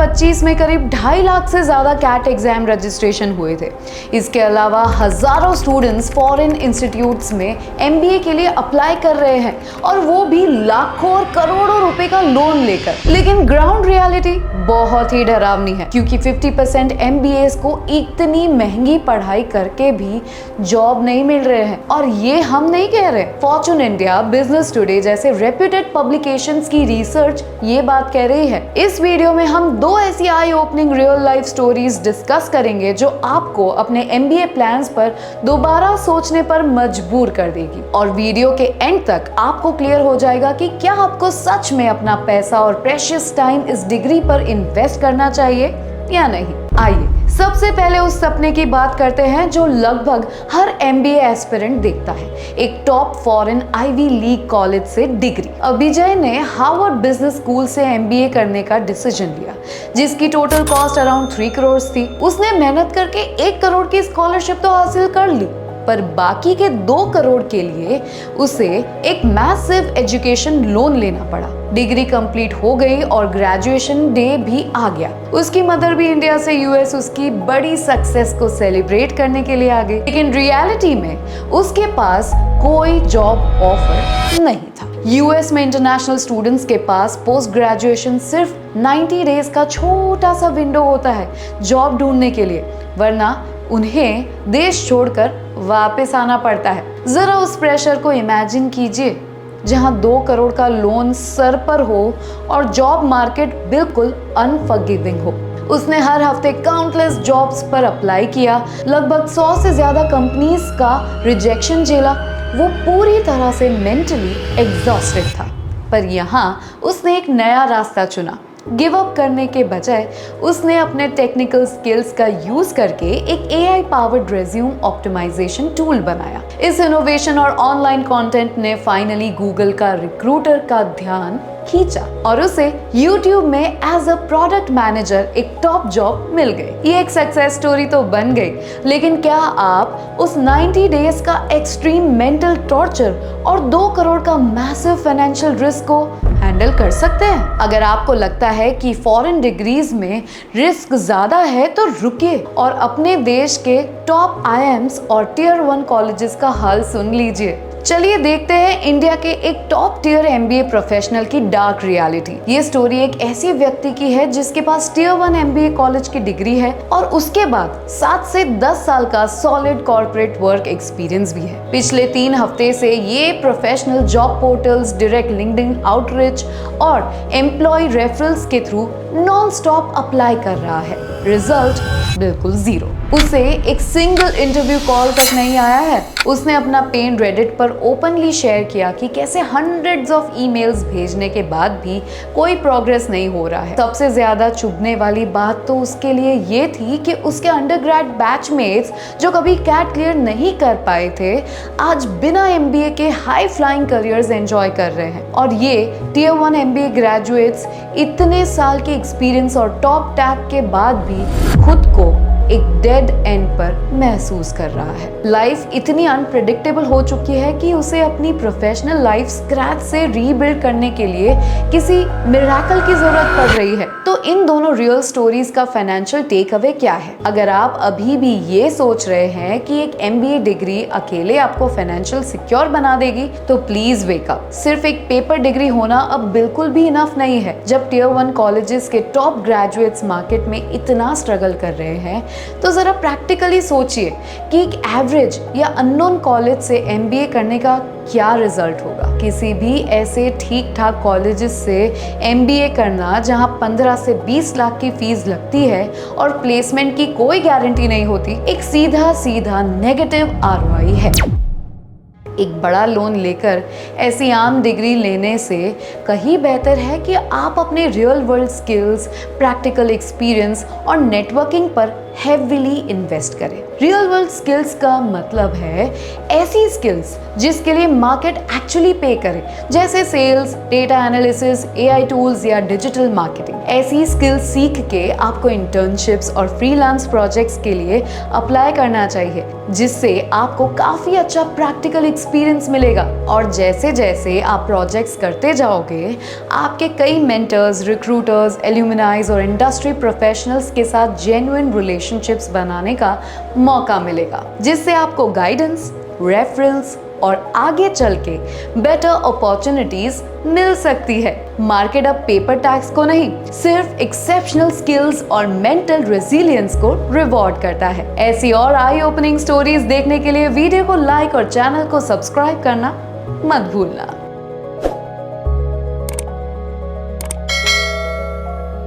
2025 में करीब 2.5 लाख से ज़्यादा कैट एग्जाम रजिस्ट्रेशन हुए थे। इसके अलावा हज़ारों स्टूडेंट्स फॉरेन इंस्टीट्यूट्स में MBA के लिए अप्लाई कर रहे हैं, और वो भी लाखों और करोड़ों रुपए का लोन लेकर। लेकिन ग्राउंड रियलिटी बहुत ही डरावनी है, क्योंकि 50% MBAs को इतनी महंगी पढ़ाई करके भी जॉब नहीं मिल रहे हैं। और ये हम नहीं कह रहे, फॉर्च्यून इंडिया, बिजनेस टुडे जैसे रेप्यूटेड पब्लिकेशंस की रिसर्च ये बात कह रही है। इस वीडियो में हम 2 ऐसी eye opening real life stories discuss करेंगे जो आपको अपने MBA प्लान्स पर दोबारा सोचने पर मजबूर कर देगी। और वीडियो के एंड तक आपको क्लियर हो जाएगा कि क्या आपको सच में अपना पैसा और प्रेशियस टाइम इस डिग्री पर इन्वेस्ट करना चाहिए या नहीं। आइए सबसे पहले उस सपने की बात करते हैं जो लगभग हर MBA एस्पिरेंट देखता है, एक top foreign Ivy League college से डिग्री। अभिजय ने हार्वर्ड बिजनेस स्कूल से MBA करने का डिसीजन लिया, जिसकी टोटल कॉस्ट अराउंड 3 करोड़ थी। उसने मेहनत करके 1 करोड़ की स्कॉलरशिप तो हासिल कर ली, पर बाकी के 2 करोड़ के लिए उसे एक मैसिव एजुकेशन लोन लेना पड़ा। डिग्री कंप्लीट हो गई और ग्रेजुएशन डे भी आ गया। उसकी मदर भी इंडिया से US उसकी बड़ी सक्सेस को सेलिब्रेट करने के लिए आ गई। लेकिन रियलिटी में उसके पास कोई जॉब ऑफर नहीं था। US में इंटरनेशनल स्टूडेंट्स के पास पोस्ट ग्रेजुएशन सिर्फ 90 डेज का छोटा सा विंडो होता है जॉब ढूंढने के लिए, वरना उन्हें देश छोड़कर वापस आना पड़ता है। जरा उस प्रेशर को इमेजिन कीजिए, जहां 2 करोड़ का लोन सर पर हो और जॉब मार्केट बिल्कुल अनफॉरगिविंग हो। उसने हर हफ्ते काउंटलेस जॉब्स पर अप्लाई किया, लगभग 100 से ज्यादा कंपनीज का रिजेक्शन झेला। वो पूरी तरह से मेंटली एग्जॉस्टेड था, पर यहाँ उसने एक नया रास्ता चुना। गिव अप करने के बजाय उसने अपने टेक्निकल स्किल्स का यूज करके एक AI powered resume optimization tool बनाया। इस इनोवेशन और ऑनलाइन कंटेंट ने फाइनली गूगल का रिक्रूटर का ध्यान खींचा और उसे YouTube में एज अ प्रोडक्ट मैनेजर एक टॉप जॉब मिल गई। ये एक सक्सेस स्टोरी तो बन गई, लेकिन क्या आप उस 90 डेज का एक्सट्रीम मेंटल टॉर्चर और 2 करोड़ का मैसिव फाइनेंशियल रिस्क को हैंडल कर सकते हैं? अगर आपको लगता है कि फॉरेन डिग्रीज में रिस्क ज्यादा है तो रुकिए और अपने देश के टॉप IIMs और Tier 1 कॉलेजेस का हाल सुन लीजिए। चलिए देखते हैं इंडिया के एक टॉप टियर MBA प्रोफेशनल की डार्क रियलिटी। ये स्टोरी एक ऐसे व्यक्ति की है जिसके पास Tier 1 MBA कॉलेज की डिग्री है और उसके बाद 7 से 10 साल का सॉलिड कॉर्पोरेट वर्क एक्सपीरियंस भी है। पिछले 3 हफ्ते से ये professional job portals, direct LinkedIn outreach और एम्प्लॉय रेफरल्स के थ्रू नॉन स्टॉप अप्लाई कर रहा है। रिजल्ट बिल्कुल 0। उसे एक सिंगल इंटरव्यू कॉल तक नहीं आया है। उसने अपना पेन रेडिट पर ओपनली शेयर किया कि कैसे हंड्रेड्स ऑफ ईमेल्स भेजने के बाद भी कोई प्रोग्रेस नहीं हो रहा है। सबसे ज्यादा चुभने वाली बात तो उसके लिए ये थी कि उसके अंडरग्रेड बैचमेट्स जो कभी कैट क्लियर नहीं कर पाए थे, आज बिना MBA के हाई फ्लाइंग करियर्स एंजॉय कर रहे हैं। और ये Tier 1 MBA ग्रेजुएट्स इतने साल के एक्सपीरियंस और टॉप टैग के बाद भी खुद को एक डेड एंड पर महसूस कर रहा है। लाइफ इतनी अनप्रेडिक्टेबल हो चुकी है कि उसे अपनी प्रोफेशनल लाइफ स्क्रैच से रीबिल्ड करने के लिए किसी मिरेकल की जरूरत पड़ रही है। तो इन दोनों रियल स्टोरीज का फाइनेंशियल टेक अवे क्या है? अगर आप अभी भी ये सोच रहे हैं कि एक MBA डिग्री अकेले आपको फाइनेंशियल सिक्योर बना देगी, तो प्लीज वेक अप। सिर्फ एक पेपर डिग्री होना अब बिल्कुल भी इनफ नहीं है। जब Tier 1 कॉलेजेस के टॉप ग्रेजुएट्स मार्केट में इतना स्ट्रगल कर रहे हैं, तो जरा प्रैक्टिकली सोचिए कि एक एवरेज या अननोन कॉलेज से MBA करने का क्या रिजल्ट होगा। किसी भी ऐसे ठीक ठाक कॉलेजेस से MBA करना जहां 15 से 20 लाख की फीस लगती है और प्लेसमेंट की कोई गारंटी नहीं होती, एक सीधा नेगेटिव ROI है। एक बड़ा लोन लेकर ऐसी आम डिग्री लेने से कहीं बेहतर है कि आप अपने real world skills, practical experience और नेटवर्किंग पर हेवीली इन्वेस्ट करें। रियल वर्ल्ड स्किल्स का मतलब है ऐसी स्किल्स जिसके लिए मार्केट एक्चुअली पे करे, जैसे sales, data analysis, AI tools या डिजिटल मार्केटिंग। ऐसी स्किल्स सीख के आपको इंटर्नशिप्स और फ्रीलांस प्रोजेक्ट्स के लिए अप्लाई करना चाहिए, जिससे आपको काफी अच्छा प्रैक्टिकल एक्सपीरियंस मिलेगा। और जैसे जैसे आप प्रोजेक्ट्स करते जाओगे, आपके कई मेंटर्स, रिक्रूटर्स, एल्यूमिनाइज और इंडस्ट्री प्रोफेशनल्स के साथ जेन्युइन रिलेशनशिप्स बनाने का मौका मिलेगा, जिससे आपको गाइडेंस, रेफरल्स और आगे चल के बेटर अपॉर्चुनिटीज मिल सकती है। मार्केट अब पेपर टैक्स को नहीं, सिर्फ एक्सेप्शनल स्किल्स और मेंटल रेजिलियंस को रिवॉर्ड करता है। ऐसी और आई ओपनिंग स्टोरीज देखने के लिए वीडियो को लाइक और चैनल को सब्सक्राइब करना मत भूलना।